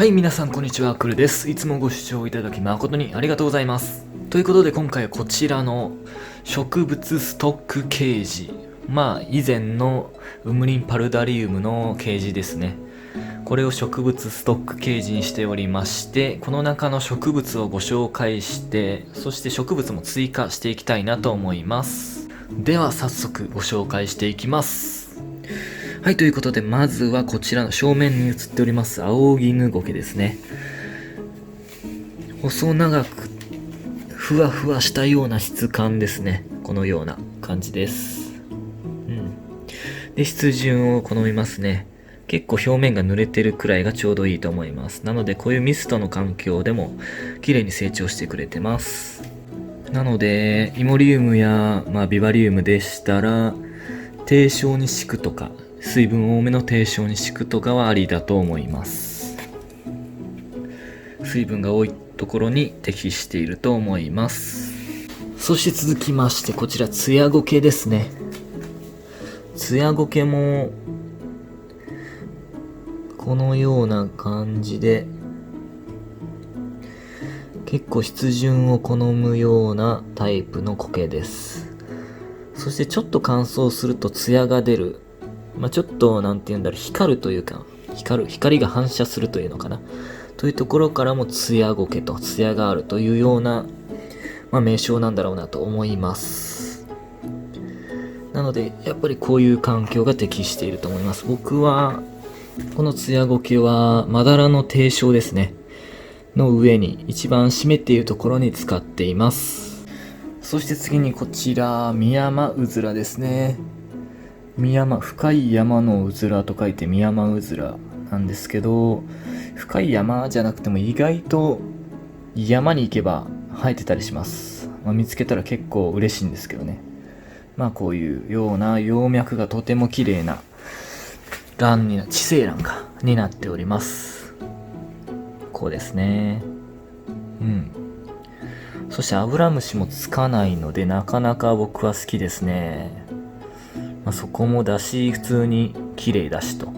はい、皆さんこんにちは、くるです。いつもご視聴いただき誠にありがとうございます。ということで今回はこちらの植物ストックケージ。以前のウムリンパルダリウムのケージですね。これを植物ストックケージにしておりまして、この中の植物をご紹介して、そして植物も追加していきたいなと思います。では早速ご紹介していきます。はい、ということでまずはこちらの正面に映っております青絹ゴケですね。細長くふわふわしたような質感ですね。このような感じです。で、湿潤を好みますね。結構表面が濡れてるくらいがちょうどいいと思います。なのでこういうミストの環境でも綺麗に成長してくれてます。なのでイモリウムや、ビバリウムでしたら低床に敷くとか水分多めの低床に敷くとかはありだと思います。水分が多いところに適していると思います。そして続きましてこちらツヤゴケですね。ツヤゴケもこのような感じで結構湿潤を好むようなタイプの苔です。そしてちょっと乾燥するとツヤが出る、ちょっと光るというか光が反射するというのかなというところからもツヤゴケとツヤがあるというような、名称なんだろうなと思います。なのでやっぱりこういう環境が適していると思います。僕はこのツヤゴケはまだらの低床ですねの上に一番湿っているところに使っています。そして次にこちらミヤマウズラですね。深い山のうずらと書いてミヤマウズラなんですけど、深い山じゃなくても意外と山に行けば生えてたりします。見つけたら結構嬉しいんですけどね。こういうような葉脈がとても綺麗な地生蘭になっております。こうですね。そしてアブラムシもつかないのでなかなか僕は好きですね。そこもだし普通に綺麗だしと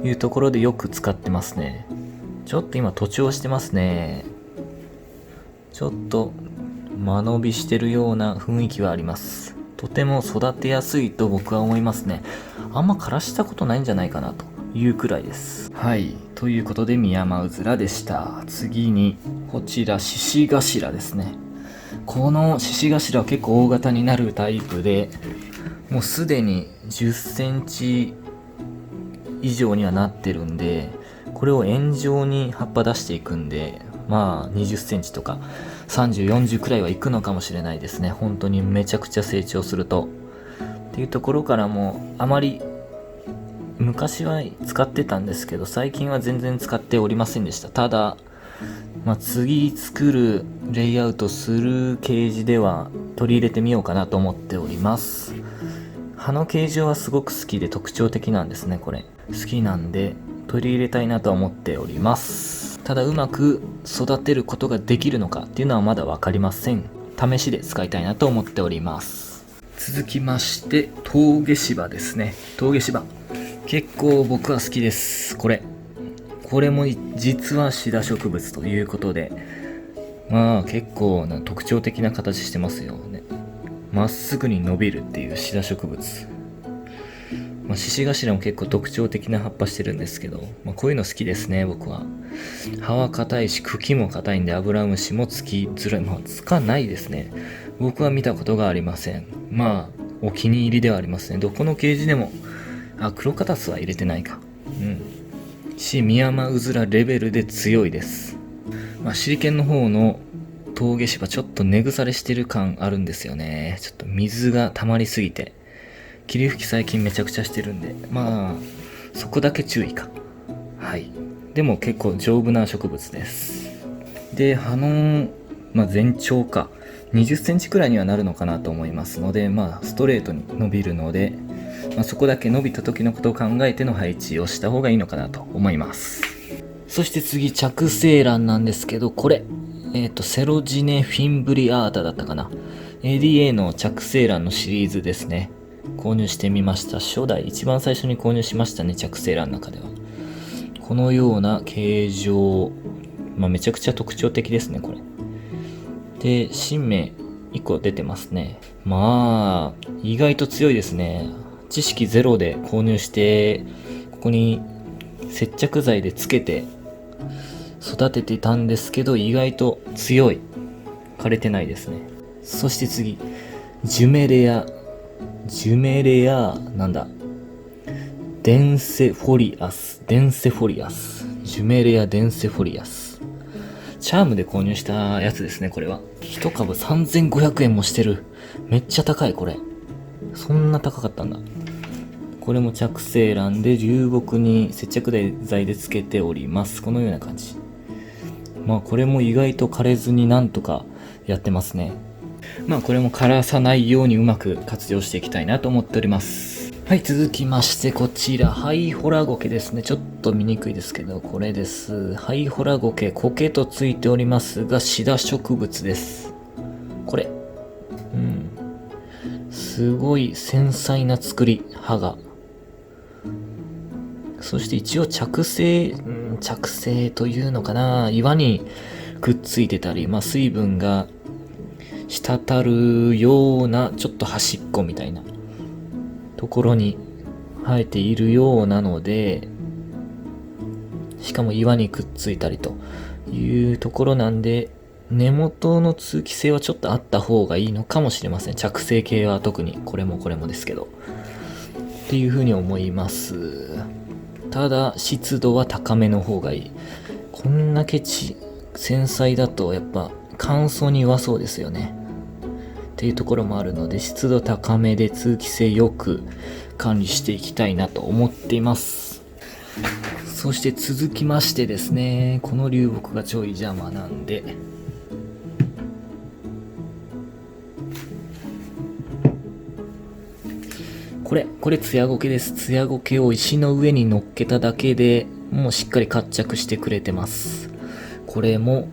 いうところでよく使ってますね。ちょっと今徒長してますね。ちょっと間延びしてるような雰囲気はあります。とても育てやすいと僕は思いますね。あんま枯らしたことないんじゃないかなというくらいです。はい、ということでミヤマウズラでした。次にこちら獅子頭ですね。この獅子頭は結構大型になるタイプで、もうすでに10センチ以上にはなってるんで、これを円状に葉っぱ出していくんで、20センチとか30、40くらいはいくのかもしれないですね。本当にめちゃくちゃ成長すると。っていうところからもあまり昔は使ってたんですけど、最近は全然使っておりませんでした。ただ、次作るレイアウトするケージでは取り入れてみようかなと思っております。葉の形状はすごく好きで特徴的なんですね。これ好きなんで取り入れたいなと思っております。ただうまく育てることができるのかっていうのはまだ分かりません。試しで使いたいなと思っております。続きまして峠芝ですね。峠芝結構僕は好きです。これも実はシダ植物ということで、結構な特徴的な形してますよね。まっすぐに伸びるっていうシダ植物。獅子頭も結構特徴的な葉っぱしてるんですけど、こういうの好きですね。僕は葉は硬いし茎も硬いんでアブラムシもつきづらい、つかないですね。僕は見たことがありません。お気に入りではありますね。どこのケージでもクロカタスは入れてないか。ミヤマウズラレベルで強いです。シリケンの方の峠芝ちょっと根腐れしてる感あるんですよね。ちょっと水が溜まりすぎて霧吹き最近めちゃくちゃしてるんで、そこだけ注意か。はい。でも結構丈夫な植物です。で葉の、全長か20センチくらいにはなるのかなと思いますので、ストレートに伸びるので、そこだけ伸びた時のことを考えての配置をした方がいいのかなと思います。そして次着生蘭なんですけど、これセロジネフィンブリアータだったかな。ADA の着生蘭のシリーズですね。購入してみました。初代一番最初に購入しましたね。着生蘭の中ではこのような形状。めちゃくちゃ特徴的ですね、これ。で、新名1個出てますね。意外と強いですね。知識ゼロで購入して、ここに接着剤でつけて育ててたんですけど、意外と強い。枯れてないですね。そして次、ジュメレア、デンセフォリアス。ジュメレア・デンセフォリアス。チャームで購入したやつですね、これは。1株3500円もしてる。めっちゃ高い、これ。そんな高かったんだ。これも着生卵で流木に接着剤でつけております。このような感じ。これも意外と枯れずになんとかやってますね。これも枯らさないようにうまく活用していきたいなと思っております。はい、続きましてこちら、ハイホラゴケですね。ちょっと見にくいですけど、これです。ハイホラゴケ、苔とついておりますが、シダ植物です。これ。すごい繊細な作り、葉が。そして一応着生というのかな、岩にくっついてたり、水分が滴るようなちょっと端っこみたいなところに生えているようなので、しかも岩にくっついたりというところなんで、根元の通気性はちょっとあった方がいいのかもしれません。着生系は特にこれもですけどっていうふうに思います。ただ湿度は高めの方がいい。こんだけ繊細だとやっぱ乾燥に弱そうですよねっていうところもあるので、湿度高めで通気性よく管理していきたいなと思っています。そして続きましてですね、この流木がちょい邪魔なんで、これツヤゴケです。ツヤゴケを石の上に乗っけただけでもうしっかり活着してくれてます。これも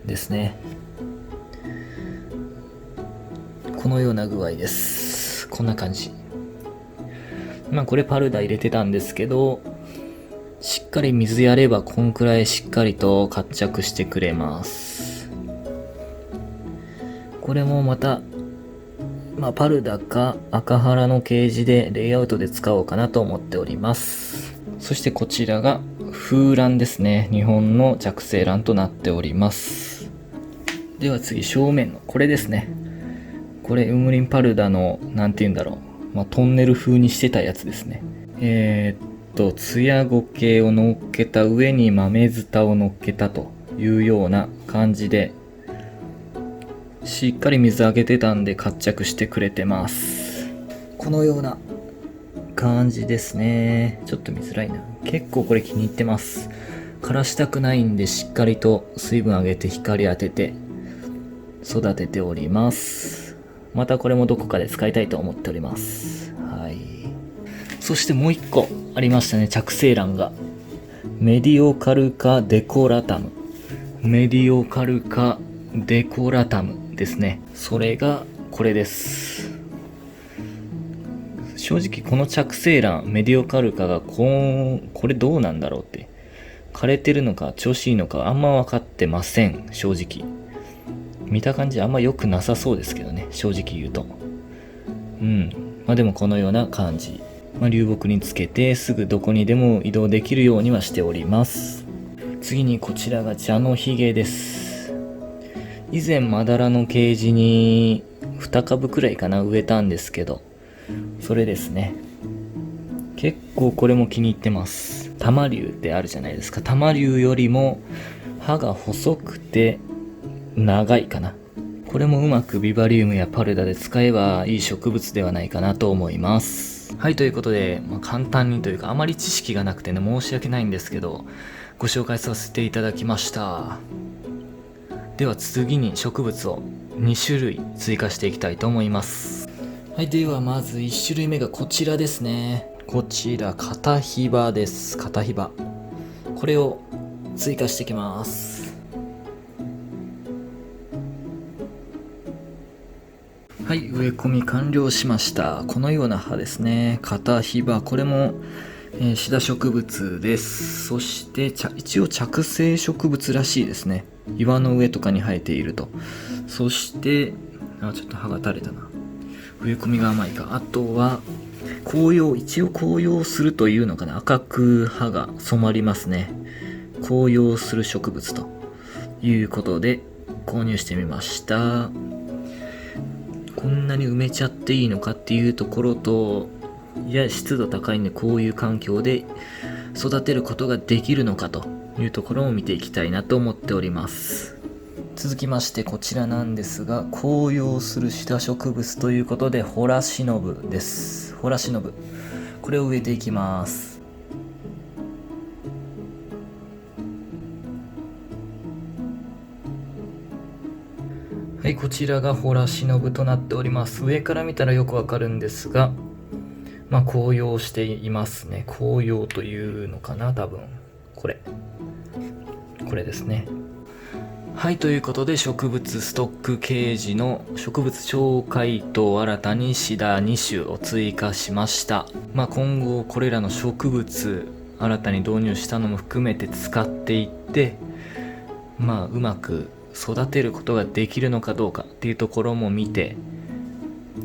ですね。このような具合です。こんな感じ。これパルダ入れてたんですけど、しっかり水やればこんくらいしっかりと活着してくれます。これもまたパルダか赤原のケージでレイアウトで使おうかなと思っております。そしてこちらが風卵ですね。日本の着生卵となっております。では次、正面のこれですね。これウムリンパルダのトンネル風にしてたやつですね。ツヤゴケを乗っけた上に豆ズタを乗っけたというような感じで、しっかり水あげてたんで活着してくれてます。このような感じですね。ちょっと見づらいな。結構これ気に入ってます。枯らしたくないんでしっかりと水分あげて光当てて育てております。またこれもどこかで使いたいと思っております。はい。そしてもう一個ありましたね、着生卵が。メディオカルカデコラタムですね。それがこれです。正直この着生卵メディオカルカがこれどうなんだろうって、枯れてるのか調子いいのかあんま分かってません。正直見た感じあんま良くなさそうですけどね、正直言うと。でもこのような感じ、流木につけてすぐどこにでも移動できるようにはしております。次にこちらが茶のひげです。以前まだらのケージに2株くらいかな植えたんですけど、それですね。結構これも気に入ってます。タマリュウってあるじゃないですか。タマリュウよりも葉が細くて長いかな。これもうまくビバリウムやパルダで使えばいい植物ではないかなと思います。はい、ということで、簡単にというかあまり知識がなくてね、申し訳ないんですけどご紹介させていただきました。では次に植物を2種類追加していきたいと思います。はい、ではまず1種類目がこちらですね。こちらカタヒバです。カタヒバ、これを追加していきます。はい、植え込み完了しました。このような葉ですね。カタヒバ、これもシダ植物です。そして一応着生植物らしいですね。岩の上とかに生えていると。そしてちょっと葉が垂れたな。植え込みが甘いか。あとは一応紅葉するというのかな。赤く葉が染まりますね。紅葉する植物ということで購入してみました。こんなに埋めちゃっていいのかっていうところと、湿度高いんでこういう環境で育てることができるのかというところを見ていきたいなと思っております。続きましてこちらなんですが、紅葉するシダ植物ということでホラシノブです。ホラシノブ、これを植えていきます。はい、こちらがホラシノブとなっております。上から見たらよくわかるんですが、紅葉していますね。紅葉というのかな、多分。これですね。はい、ということで植物ストック掲示の植物紹介と新たにシダ2種を追加しました。今後これらの植物新たに導入したのも含めて使っていって、うまく育てることができるのかどうかっていうところも見て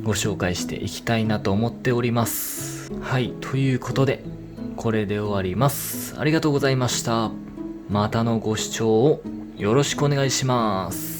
ご紹介していきたいなと思っております。はい、ということでこれで終わります。ありがとうございました。またのご視聴をよろしくお願いします。